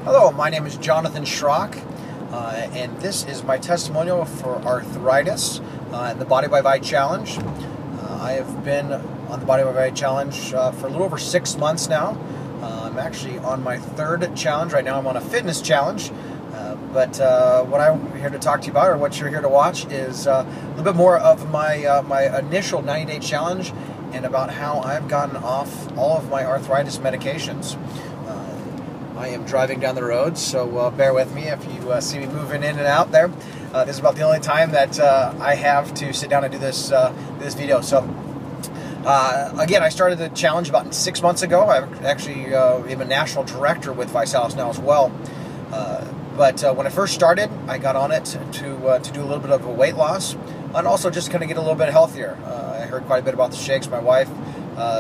Hello, my name is Jonathan Schrock, and this is my testimonial for arthritis and the Body by Bite Challenge. I have been on the Body by Bite Challenge for a little over 6 months now. I'm actually on my third challenge. Right now I'm on a fitness challenge, but what I'm here to talk to you about, or what you're here to watch, is a little bit more of my, my initial 90-day challenge and about how I've gotten off all of my arthritis medications. I am driving down the road, so bear with me if you see me moving in and out there. This is about the only time that I have to sit down and do this video. So again, I started the challenge about 6 months ago. I actually am a national director with Arthritis now as well. But when I first started, I got on it to do a little bit of a weight loss and also just kind of get a little bit healthier. I heard quite a bit about the shakes. My wife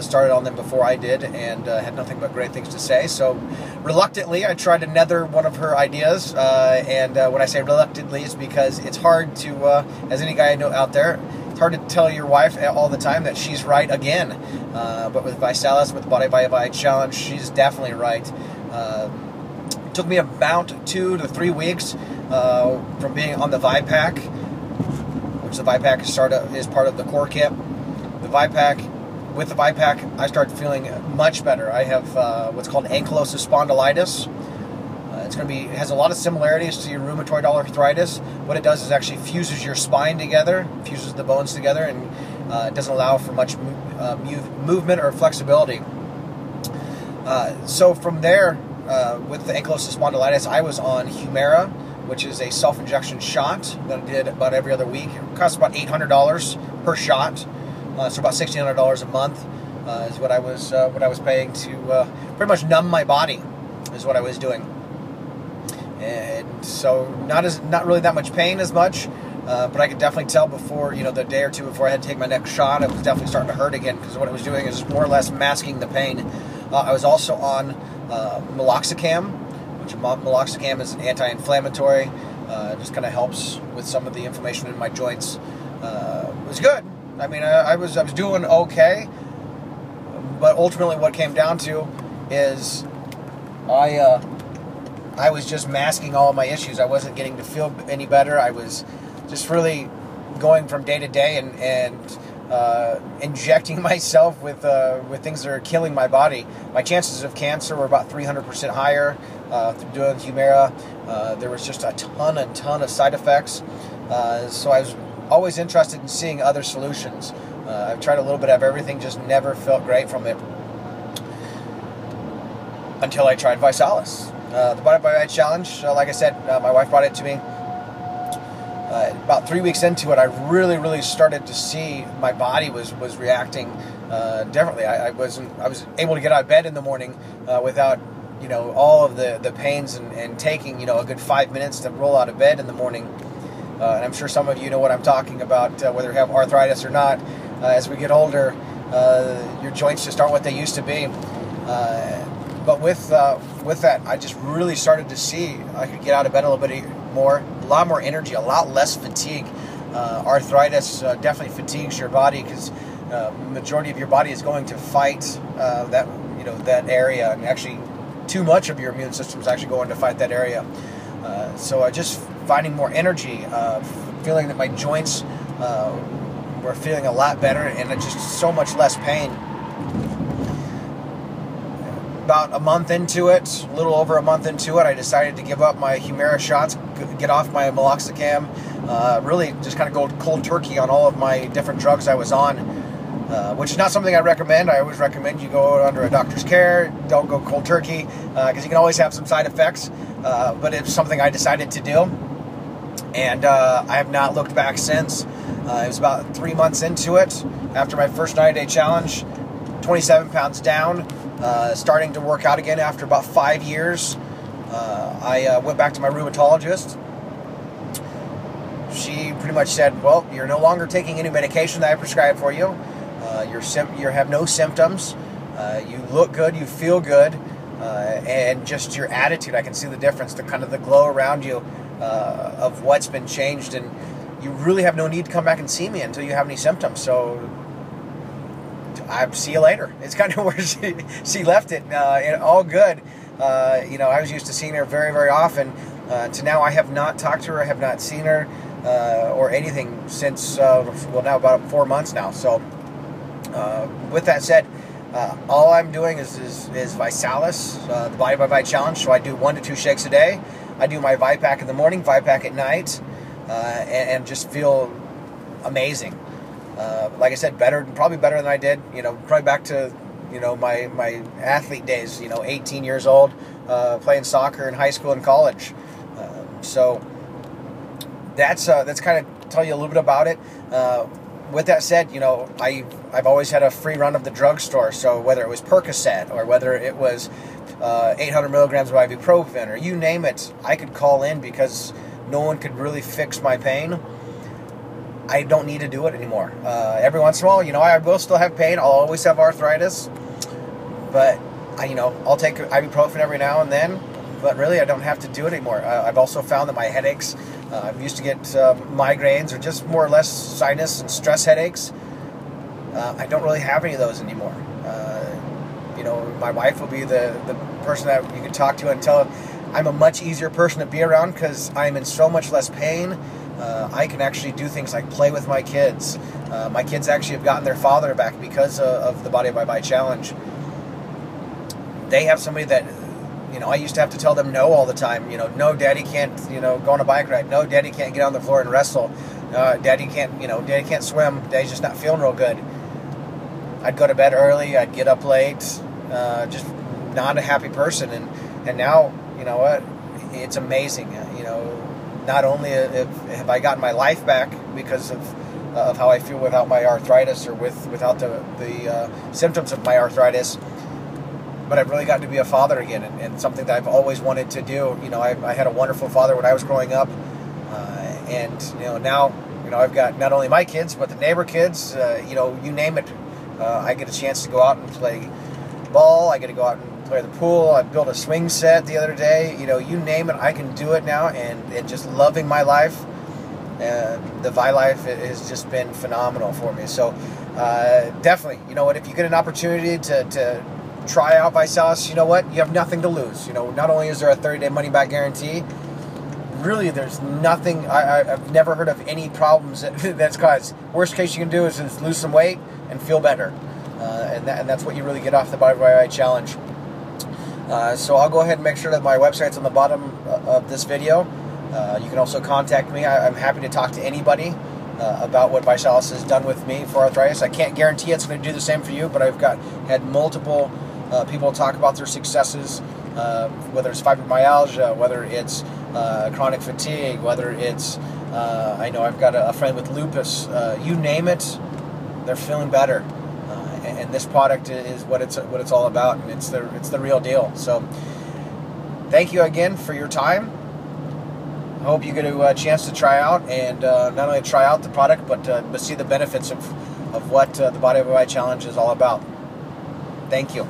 started on them before I did and had nothing but great things to say. So reluctantly, I tried to nether one of her ideas. And when I say reluctantly, it's because it's hard to, as any guy I know out there, it's hard to tell your wife all the time that she's right again. But with Arthritis, with the Body by Bite Challenge, she's definitely right. It took me about 2 to 3 weeks from being on the ViPack, which the ViPack is part of the core kit. The ViPack. With the ViPack, I started feeling much better. I have what's called ankylosing spondylitis. It has a lot of similarities to your rheumatoid arthritis. What it does is actually fuses your spine together, fuses the bones together, and it doesn't allow for much movement or flexibility. So from there, with the ankylosing spondylitis, I was on Humira, which is a self-injection shot that I did about every other week. It costs about $800 per shot. So about $1,600 a month is what I was paying to pretty much numb my body, is what I was doing. And so not really that much pain as much, but I could definitely tell before, the day or two before I had to take my next shot, it was definitely starting to hurt again, because what it was doing is more or less masking the pain. I was also on meloxicam, which meloxicam is an anti-inflammatory. Just kind of helps with some of the inflammation in my joints. It was good. I mean, I was doing okay, but ultimately what it came down to is I was just masking all of my issues. I wasn't getting to feel any better. I was just really going from day to day and injecting myself with things that are killing my body. My chances of cancer were about 300% higher through doing Humira. There was just a ton of side effects. So I was always interested in seeing other solutions. I've tried a little bit of everything, just never felt great from it until I tried Arthritis. The Body by Bite Challenge, like I said, my wife brought it to me. About 3 weeks into it, I really started to see my body was reacting differently. I was able to get out of bed in the morning without all of the pains and taking a good 5 minutes to roll out of bed in the morning. And I'm sure some of you know what I'm talking about, whether you have arthritis or not. As we get older, your joints just aren't what they used to be. But with that, I just really started to see I could get out of bed a little bit more, a lot more energy, a lot less fatigue. Arthritis definitely fatigues your body, because the majority of your body is going to fight that area, and actually too much of your immune system is actually going to fight that area. So I just finding more energy, feeling that my joints were feeling a lot better, and just so much less pain. About a month into it, a little over a month into it, I decided to give up my Humira shots, get off my meloxicam, really just kind of go cold turkey on all of my different drugs I was on, which is not something I recommend. I always recommend you go under a doctor's care, don't go cold turkey, because you can always have some side effects, but it's something I decided to do. And I have not looked back since. It was about 3 months into it, after my first 90-day challenge, 27 pounds down, starting to work out again after about 5 years. I went back to my rheumatologist. She pretty much said, well, you're no longer taking any medication that I prescribed for you. You have no symptoms. You look good, you feel good, and just your attitude, I can see the difference, the glow around you of what's been changed, and you really have no need to come back and see me until you have any symptoms. So I see you later. It's kind of where she left it. All good. I was used to seeing her very, very often. To now, I have not talked to her. I have not seen her or anything since, now about 4 months now. So, with that said, all I'm doing is Visalis, the Body by Vi Challenge. So I do 1 to 2 shakes a day. I do my Vipack in the morning, Vipack at night, and just feel amazing. Like I said, probably better than I did. Probably back to my athlete days. 18 years old, playing soccer in high school and college. So that's kind of tell you a little bit about it. With that said, I've always had a free run of the drugstore. So whether it was Percocet or whether it was 800 milligrams of ibuprofen or you name it, I could call in because no one could really fix my pain. I don't need to do it anymore. Every once in a while, I will still have pain. I'll always have arthritis, but I'll take ibuprofen every now and then. But really, I don't have to do it anymore. I've also found that my headaches, I used to get migraines or just more or less sinus and stress headaches. I don't really have any of those anymore. My wife will be the person that you can talk to and tell I'm a much easier person to be around because I'm in so much less pain. I can actually do things like play with my kids. My kids actually have gotten their father back because of the Body by Vi Challenge. They have somebody that, I used to have to tell them no all the time. No, Daddy can't, go on a bike ride. No, Daddy can't get on the floor and wrestle. Daddy can't swim. Daddy's just not feeling real good. I'd go to bed early. I'd get up late. Just not a happy person. And now, what? It's amazing. Not only have I gotten my life back because of how I feel without my arthritis or without the symptoms of my arthritis, but I've really gotten to be a father again, and something that I've always wanted to do. I had a wonderful father when I was growing up, and now I've got not only my kids but the neighbor kids. You name it. I get a chance to go out and play ball. I get to go out and play the pool. I built a swing set the other day. You name it, I can do it now, and just loving my life. The Vi life has just been phenomenal for me. So definitely, if you get an opportunity to try out Visalis, you have nothing to lose. Not only is there a 30-day money-back guarantee, really there's nothing. I've never heard of any problems that's caused. Worst case you can do is lose some weight and feel better, and that's what you really get off the Body by Vi Challenge. So I'll go ahead and make sure that my website's on the bottom of this video. You can also contact me. I'm happy to talk to anybody about what Visalis has done with me for arthritis. I can't guarantee it's going to do the same for you, but I've had multiple people talk about their successes, whether it's fibromyalgia, whether it's chronic fatigue, whether it's I know I've got a friend with lupus. You name it, they're feeling better. And this product is what it's all about, and it's the real deal. So, thank you again for your time. I hope you get a chance to try out, and not only try out the product, but see the benefits of what the Body by Vi Challenge is all about. Thank you.